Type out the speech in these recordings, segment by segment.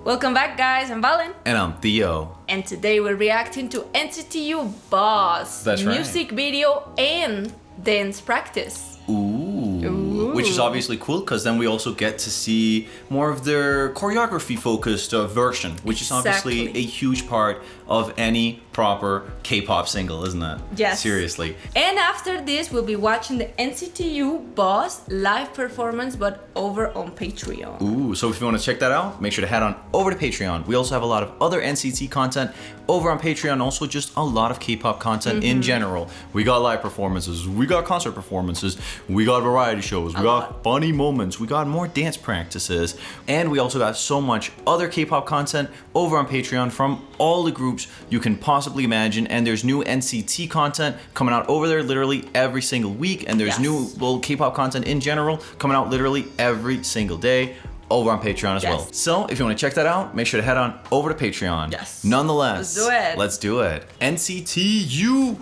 Welcome back, guys. I'm Valen. And I'm Theo. And today we're reacting to NCT U Boss. That's right. Music video and dance practice. Ooh. Which is obviously cool because then we also get to see more of their choreography focused version, which is obviously a huge part of any proper K-pop single, isn't it? Yes. Seriously. And after this, we'll be watching the NCT U Boss live performance, but over on Patreon. Ooh, so if you want to check that out, make sure to head on over to Patreon. We also have a lot of other NCT content over on Patreon, also just a lot of K-pop content in general. We got live performances, we got concert performances, we got variety shows, we got funny moments, we got more dance practices, and we also got so much other K-pop content over on Patreon from all the groups you can possibly imagine. And there's new NCT content coming out over there literally every single week, and there's new little K-pop content in general coming out literally every single day over on Patreon as well. So if you want to check that out, make sure to head on over to Patreon. Yes. Nonetheless, Let's do it. NCT U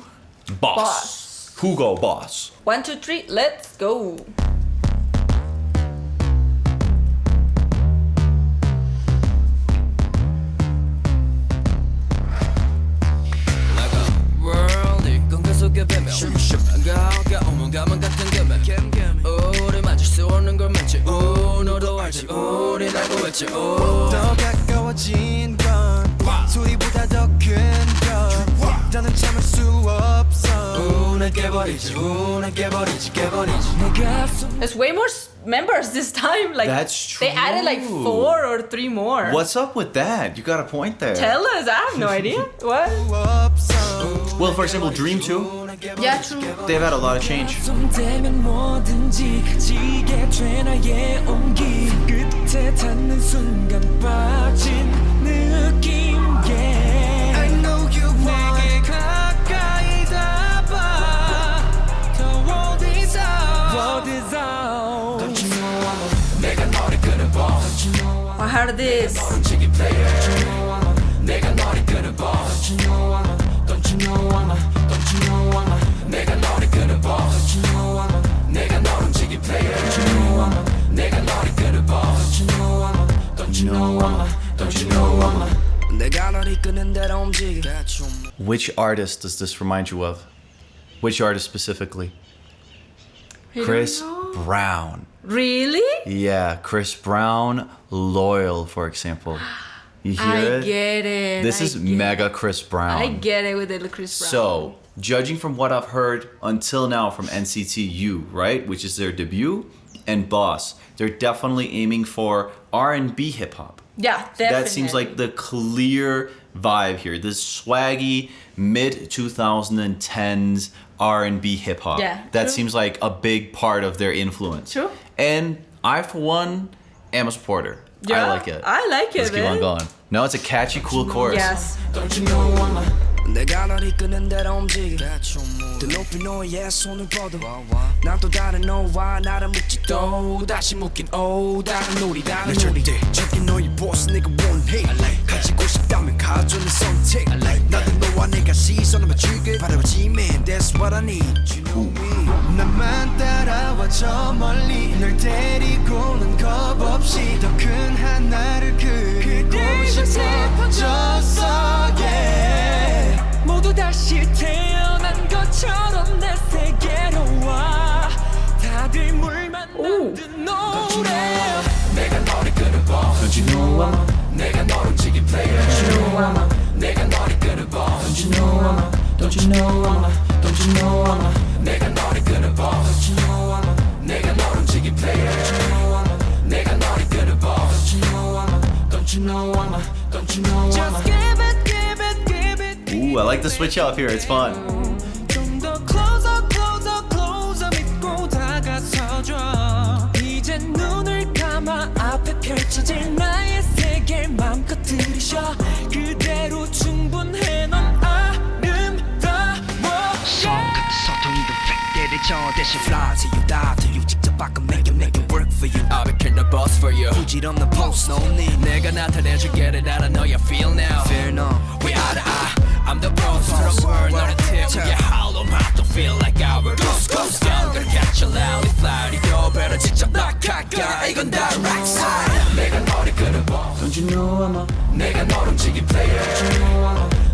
Boss. Who go boss? 1, 2, 3, let's go. 더 가까워진 건 소리보다 더 큰 건 더는 참을 수 없어 깨버리지 There's way more members this time. Like, that's true. They added like 4 or 3 more. What's up with that? You got a point there. Tell us. I have no idea. What? Well, for example, Dream 2. Yeah, true. They've had a lot of change. I know you want I heard this. Which artist does this remind you of? Which artist specifically? Chris Brown. Really? Yeah, Chris Brown, Loyal, for example. You hear it? I get it. This is mega Chris Brown. I get it with the Chris Brown. So, judging from what I've heard until now from NCT U, right, which is their debut, and Boss, they're definitely aiming for R&B hip-hop. Yeah, definitely. That seems like the clear vibe here. This swaggy mid-2010s R&B hip-hop. Yeah, that true. seems like a big part of their influence. True. And I, for one, am a supporter. Yeah, I like it. I like it, Let's keep on going. No, it's a catchy, cool chorus. Yes. 내가 널 이끄는 대로 움직여 더 높이 너의 손을 뻗어 난 또 다른 너와 나를 묶지 또 다시 묶인 다른 놀이 저기 너의 보스 내가 원해 가지고 싶다면 가져는 선택 나도 너와 내가 시선을 맞추길 바라보지 man that's what I need you know me 나만 따라와 저 멀리 널 데리고는 겁 없이 더 큰 하나를 그리고 싶어졌어 yeah 모두 다시 태어난 것처럼 내 세계로 와 다들 물 만나는 노래 내가 너를 끌어봐 Don't you know I'm 내가 너를 움직인 player Don't you know I'm 내가 너를 끌어봐 Don't you know I'm Don't you know I'm Don't you know I'm 내가 너를 끌어봐 Don't you know I'm 내가 너를 움직인 player Don't you know I'm 내가 너를 끌어봐 Don't you know I'm Don't you know I'm Don't you know I'm Just give it Ooh, I like the switch up here. It's fun. 좀 더 closer 믿고 다가서줘 이제 눈을 감아 앞에 펼쳐질 나의 세계를 맘껏 들이쉬어 그대로 충분해 넌 아름다워 손끝에 소통이도 팩대를 저 대신 fly to you die to you 직접 바꿔 make it work for you I'll become the boss for you 부질없는 post no need 내가 나타내줄게 알아 너야 feel now fear no we eye to eye I'm the boss of the world 너를 태우게 hollow mouth don't feel like I will ghost ghost down gonna catch a loud fly 이거 배를 직접 낙할까 이건 direct side 내가 너를 끌어봐 Don't you know I'm a 내가 너를 움직인 player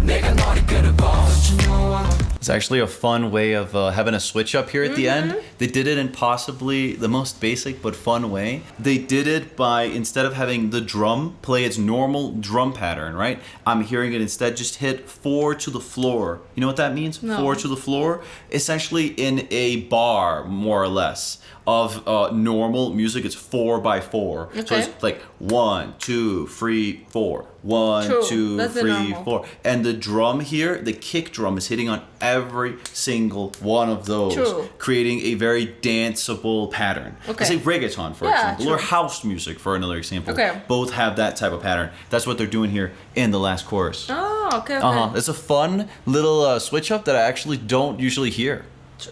내가 너를 끌어봐 Don't you know I'm a It's actually a fun way of having a switch up here at the end. They did it in possibly the most basic but fun way. They did it by, instead of having the drum play its normal drum pattern, right? I'm hearing it instead just hit 4 to the floor. You know what that means? No. 4 to the floor? Essentially in a bar, more or less, of normal music, it's 4 by 4. So Okay. it's like 1, 2, 3, 4. 1, True. 2, That's the 3, normal. 4. And the drum here, the kick drum, is hitting on every single one of those, True. creating a very danceable pattern. Okay. Say reggaeton, for Yeah, example, or true. house music, for another example. Okay. Both have that type of pattern. That's what they're doing here in the last chorus. Oh, okay. It's a fun little switch up that I actually don't usually hear.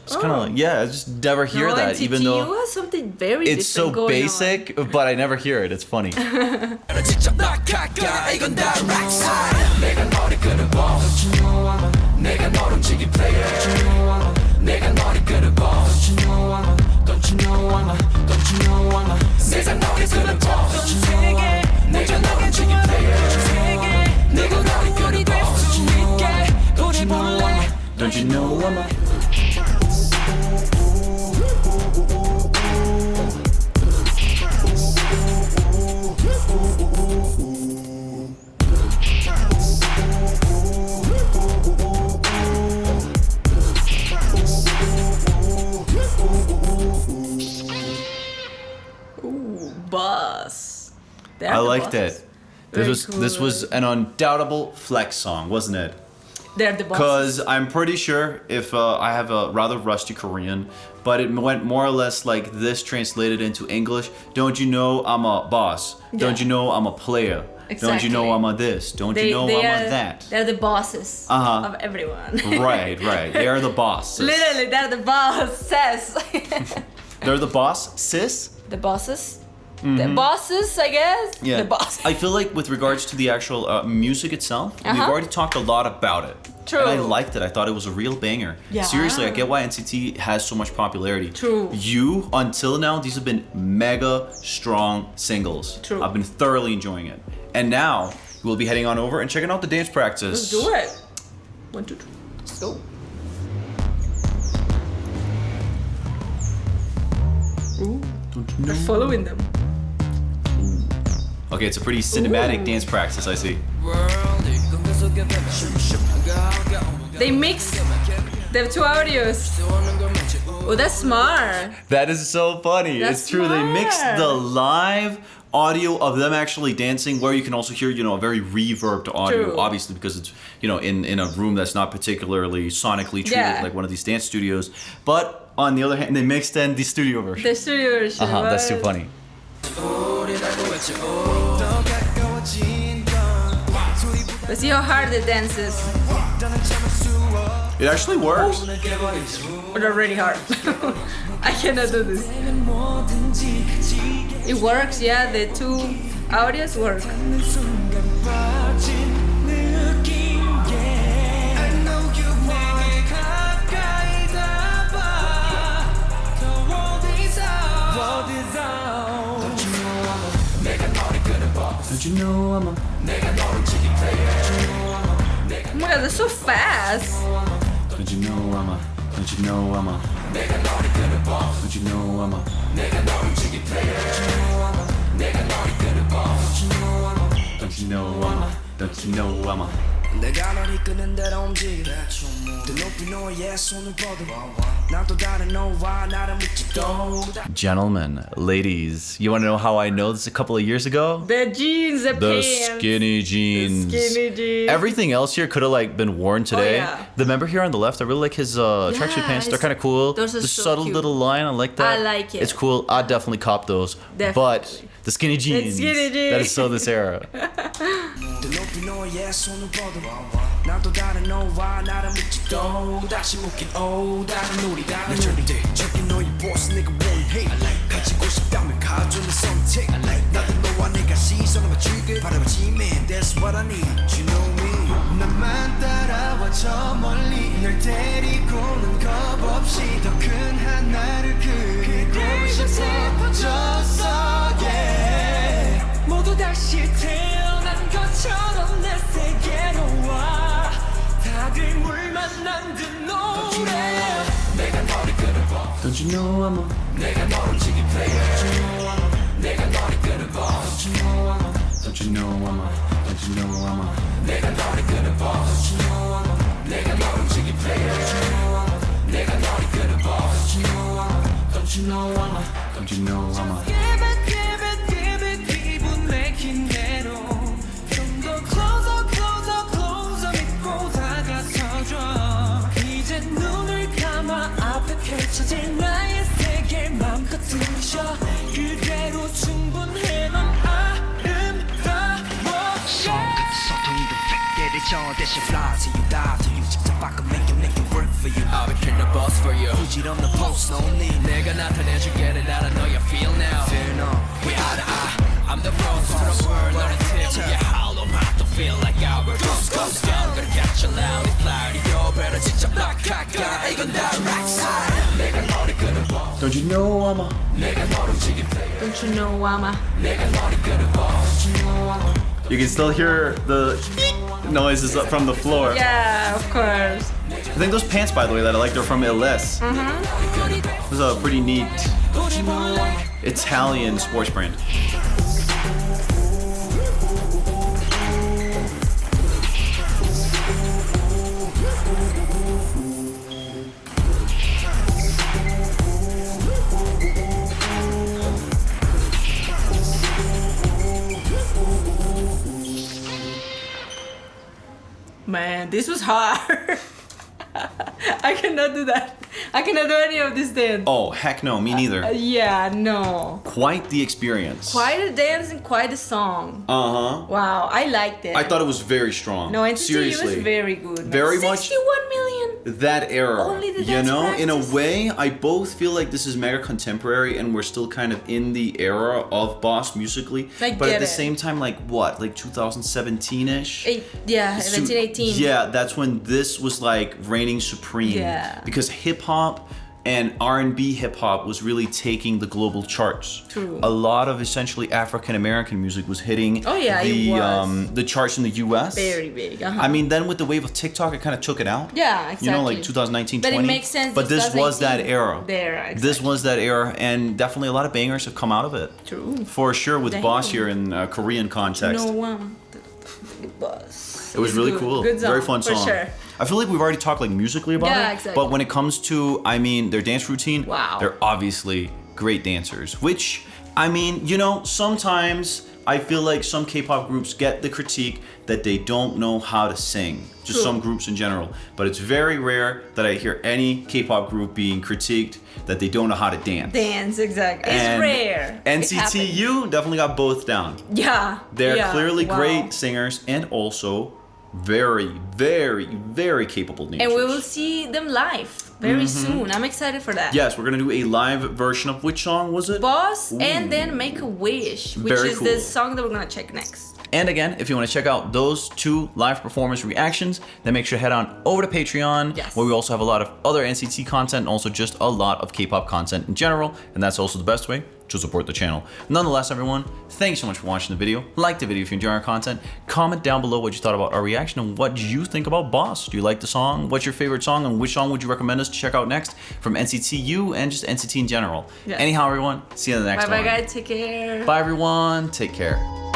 It's kind of like, yeah, I just never hear No, that, NCT even though U has something very it's so different going basic, but I never hear it. It's funny. 배를 직접 낙할까 이건 direct side 내가 너를 끌어봐 Don't you know I'm a 내가 너를 움직인 player Don't you know I'm a 내가 너를 끌어봐 Don't you know I'm a Don't you know I'm a Don't you know I'm a 내가 너를 끌어봐 Don't you know I'm a 내가 너를 움직인 player 내가 너를 끌어봐 Don't you know I'm a Don't you know I'm a Don't you know I'm a Boss. They're I the liked bosses. it. Very This was an undoubtable flex song, wasn't it? They're the bosses. Because I'm pretty sure if I have a rather rusty Korean, but it went more or less like this translated into English. Don't you know I'm a boss? Don't Yeah. you know I'm a player? Don't you know Exactly. I'm a this? Don't you know I'm a that? They're the bosses Uh-huh. of everyone. Right. They are the bosses. Literally, they're the bosses. They're the boss, sis? The bosses. The bosses, I guess. Yeah. The boss. I feel like with regards to the actual music itself, we've Uh-huh. already talked a lot about it. True. And I liked it. I thought it was a real banger. Yeah. Seriously, I get why NCT has so much popularity. True. You, until now, these have been mega strong singles. True. I've been thoroughly enjoying it. And now, we'll be heading on over and checking out the dance practice. Let's do it. 1, 2, 3. Let's go. Ooh, they're following them. Okay, it's a pretty cinematic Ooh. dance practice, I see. They mix. They have 2 audios. Oh, that's smart. That is so funny. That's it's true. They mixed smart. the live audio of them actually dancing, where you can also hear, a very reverbed audio, True. obviously because it's, in a room that's not particularly sonically treated, Yeah. like one of these dance studios. But on the other hand, they mixed in the studio version. The studio version. That's too what? funny. Let's see how hard the dance is. It actually works. Oh, they're really hard. I cannot do this. It works, yeah. The 2 audios work. Don't you know I'm a... Oh my god, they're so fast. Don't you know I'm a... Don't you know I'm a... Don't you know I'm a... Don't you know I'm a... Don't you know I'm a... 내가 널 이끄는 대로 움직이래 더 높이 너의 손을 뻗어 난 또 다른 너와 나를 묻지도 Gentlemen, ladies, you want to know how I know this a couple of years ago? The jeans, the The pants. skinny jeans. The skinny jeans. Everything else here could have been worn today. yeah. The member here on the left, I really like his tracksuit pants. They're it's- kind of cool. those are the so subtle cute. little line, I like that. I like it. It's cool. I'd definitely cop those. Definitely. But the skinny jeans. skinny jeans. That is so this era. 더 높이 너의 손을 뻗어 난 또 다른 너와 나를 묻지도 다시 묻긴 다른 우리 다른 우리 저기 너의 보스 내가 원해 가지고 싶다면 가져 내 선택 나도 너와 내가 시선을 맞추길 바라보지 man that's what I need you know me 나만 따라와 저 멀리 널 데리고는 겁없이 더 큰 하나를 그리고 싶어졌어 yeah. 모두 다시 태어난 것처럼 내 세계로 와 다들 물 만난 듯 노래 내가 너를 끌어봐 Don't you know I'm a 내가 너를 지기 player 내가 너를 끌어봐 Don't you know I'm a Don't you know I'm a 내가 너를 끌어봐 내가 너를 지기 player 내가 너를 끌어봐 Don't you know I'm a Don't you know I'm a Give it, give it, give it 기분 내킨 대로 좀 더 closer, closer, closer 믿고 다가서줘 이제 눈을 감아 앞에 펼쳐질 나의 세계 맘껏 들이쉬어 그대로 충분해 넌 아름다워 손끝에서 통일된 팩대를 저 대신 fly till you die till you 직접 바꿔 make it work for you I'll be killing the boss for you 부질없는 post no need 내가 나타내줄게 that I know you feel now Fear no We eye to eye I'm the bros to the world 너는 tip Yeah hollow mouth to feel like our ghost goes down 그래 catch you loud it's loud You better 직접 낙하가 이건 다 rock side 내가 너를 끌어봐 Don't you know I'm a 내가 너를 지기 player Don't you know I'm a 내가 너를 끌어봐 You can still hear the noises up from the floor. Yeah, of course. I think those pants, by the way, that I like, they're from Illes. This is a pretty neat Italian sports brand. Man, this was hard. I cannot do that. I cannot do any of this dance. Oh, heck no, me neither. Yeah, no. Quite the experience. Quite a dance and quite a song. Uh-huh. Wow, I liked it. I thought it was very strong. No, NCT U Seriously. was very good. Man. Very much 61 million. that era. Only the you dance know, in a practice. way, I both feel like this is mega contemporary and we're still kind of in the era of Boss musically. I but get at the it. same time, like what? Like 2017-ish? Yeah, 17, 18. Yeah, that's when this was like reigning supreme. Yeah. Because hip hop and R&B hip hop was really taking the global charts. True. A lot of essentially African American music was hitting Oh, yeah, it was. the charts in the US. Very big. Uh-huh. I mean, then with the wave of TikTok, it kind of took it out. Yeah, exactly. You know, like 2019, But 20. it makes sense. But this was that 2018. era. The era, exactly. This was that era, and definitely a lot of bangers have come out of it. True. For sure, with Damn. Boss here in Korean context. No one. Bus. It was It's really good. cool. Good song, Very fun for song. sure. I feel like we've already talked like musically about Yeah, it. exactly. But when it comes to, I mean, their dance routine, Wow. they're obviously great dancers. Which, I mean, you know, sometimes I feel like some K-pop groups get the critique that they don't know how to sing. Just True. some groups in general. But it's very rare that I hear any K-pop group being critiqued that they don't know how to dance. Dance, exactly. It's And rare. It NCT happens. U definitely got both down. Yeah. They're yeah, clearly wow. great singers and also very, very, very capable dancers. And we will see them live very soon. I'm excited for that. Yes, we're gonna do a live version of which song was it? Boss and then Make a Wish, which Very is cool. the song that we're gonna check next. And again, if you want to check out those two live performance reactions, then make sure to head on over to Patreon, Yes. where we also have a lot of other NCT content and also just a lot of K-pop content in general, and that's also the best way to support the channel. Nonetheless, everyone, thanks so much for watching the video. Like the video if you enjoy our content. Comment down below what you thought about our reaction and what you think about Boss. Do you like the song? What's your favorite song? And which song would you recommend us to check out next from NCT U and just NCT in general? Yeah. Anyhow, everyone, see you in the next Bye one. bye, guys. Take care. Bye, everyone. Take care.